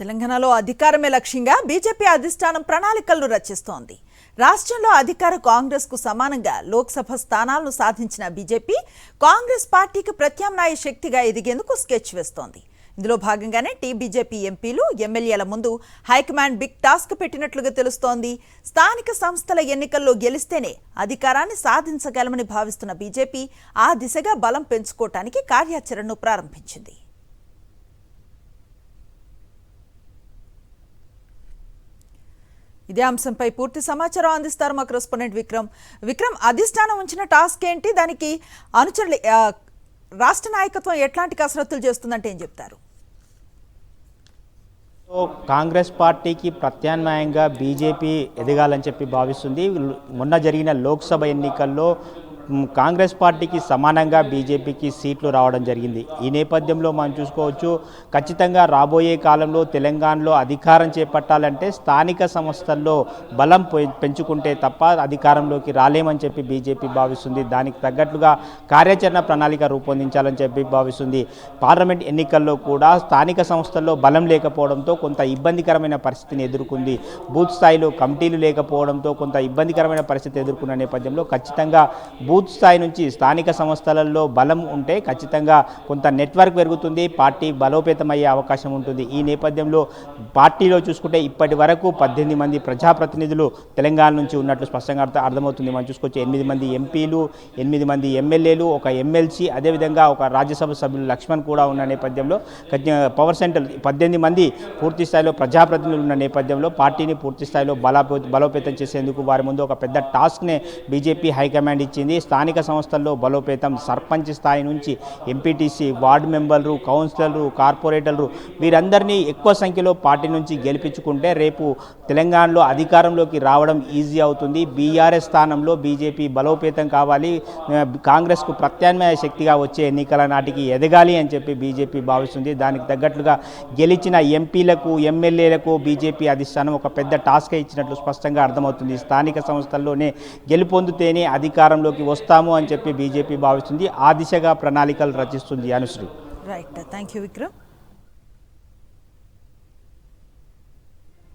తెలంగాణలో అధికారమే లక్ష్యంగా బీజేపీ అధిష్టానం ప్రణాళికలను రచిస్తోంది. రాష్ట్రంలో అధికార కాంగ్రెస్ కు సమానంగా లోక్సభ స్థానాలను సాధించిన బీజేపీ కాంగ్రెస్ పార్టీకి ప్రత్యామ్నాయ శక్తిగా ఎదిగేందుకు స్కెచ్ వేస్తోంది. ఇందులో భాగంగానే బీజేపీ ఎంపీలు, ఎమ్మెల్యేల ముందు హైకమాండ్ బిగ్ టాస్క్ పెట్టినట్లుగా తెలుస్తోంది. స్థానిక సంస్థల ఎన్నికల్లో గెలిస్తేనే అధికారాన్ని సాధించగలమని భావిస్తున్న బీజేపీ ఆ దిశగా బలం పెంచుకోవటానికి కార్యాచరణను ప్రారంభించింది. ఇదే అంశంపై పూర్తి సమాచారం అందిస్తారు మా కరెస్పాండెంట్ విక్రమ్. అధిష్టానం ఉంచిన టాస్క్ ఏంటి, దానికి అనుచరులు రాష్ట్ర నాయకత్వం ఎట్లాంటి కసరత్తులు చేస్తుందంటే ఏం చెప్తారు? కాంగ్రెస్ పార్టీకి ప్రత్యామ్నాయంగా బీజేపీ ఎదగాలని చెప్పి భావిస్తుంది. మొన్న జరిగిన లోక్సభ ఎన్నికల్లో కాంగ్రెస్ పార్టీకి సమానంగా బీజేపీకి సీట్లు రావడం జరిగింది. ఈ నేపథ్యంలో మనం చూసుకోవచ్చు, ఖచ్చితంగా రాబోయే కాలంలో తెలంగాణలో అధికారం చేపట్టాలంటే స్థానిక సంస్థల్లో బలం పెంచుకుంటే తప్ప అధికారంలోకి రాలేమని చెప్పి బీజేపీ భావిస్తుంది. దానికి తగ్గట్లుగా కార్యాచరణ ప్రణాళిక రూపొందించాలని చెప్పి భావిస్తుంది. పార్లమెంట్ ఎన్నికల్లో కూడా స్థానిక సంస్థల్లో బలం లేకపోవడంతో కొంత ఇబ్బందికరమైన పరిస్థితిని ఎదుర్కొంది. బూత్ స్థాయిలో కమిటీలు లేకపోవడంతో కొంత ఇబ్బందికరమైన పరిస్థితి ఎదుర్కొన్న నేపథ్యంలో ఖచ్చితంగా బూత్ స్థాయి నుంచి స్థానిక సంస్థలలో బలం ఉంటే ఖచ్చితంగా కొంత నెట్వర్క్ పెరుగుతుంది, పార్టీ బలోపేతమయ్యే అవకాశం ఉంటుంది. ఈ నేపథ్యంలో పార్టీలో చూసుకుంటే ఇప్పటి వరకు 18 మంది ప్రజాప్రతినిధులు తెలంగాణ నుంచి ఉన్నట్లు స్పష్టంగా అర్థమవుతుంది. మనం చూసుకోవచ్చు 8 మంది ఎంపీలు, 8 మంది ఎమ్మెల్యేలు, ఒక ఎమ్మెల్సీ, అదేవిధంగా ఒక రాజ్యసభ సభ్యులు లక్ష్మణ్ కూడా ఉన్న నేపథ్యంలో పవర్ సెంటర్ 18 మంది పూర్తి స్థాయిలో ప్రజాప్రతినిధులు ఉన్న నేపథ్యంలో పార్టీని పూర్తి స్థాయిలో బలోపేతం చేసేందుకు వారి ముందు ఒక పెద్ద టాస్క్నే బీజేపీ హైకమాండ్ ఇచ్చింది. స్థానిక సంస్థల్లో బలోపేతం, సర్పంచ్ స్థాయి నుంచి ఎంపీటీసీ, వార్డు మెంబర్లు, కౌన్సిలర్లు, కార్పొరేటర్లు వీరందరినీ ఎక్కువ సంఖ్యలో పార్టీ నుంచి గెలిపించుకుంటే రేపు తెలంగాణలో అధికారంలోకి రావడం ఈజీ అవుతుంది. బీఆర్ఎస్ స్థానంలో బీజేపీ బలోపేతం కావాలి, కాంగ్రెస్కు ప్రత్యామ్నాయ శక్తిగా వచ్చే ఎన్నికల నాటికి ఎదగాలి అని చెప్పి బీజేపీ భావిస్తుంది. దానికి తగ్గట్లుగా గెలిచిన ఎంపీలకు, ఎమ్మెల్యేలకు బీజేపీ అధిష్టానం ఒక పెద్ద టాస్క్ ఇచ్చినట్లు స్పష్టంగా అర్థమవుతుంది. స్థానిక సంస్థల్లోనే గెలుపొందితేనే అధికారంలోకి వస్తాము అని చెప్పి బీజేపీ భావిస్తుంది. ఆ దిశగా ప్రణాళికలు రచిస్తుంది. Anushree. Right, thank you Vikram.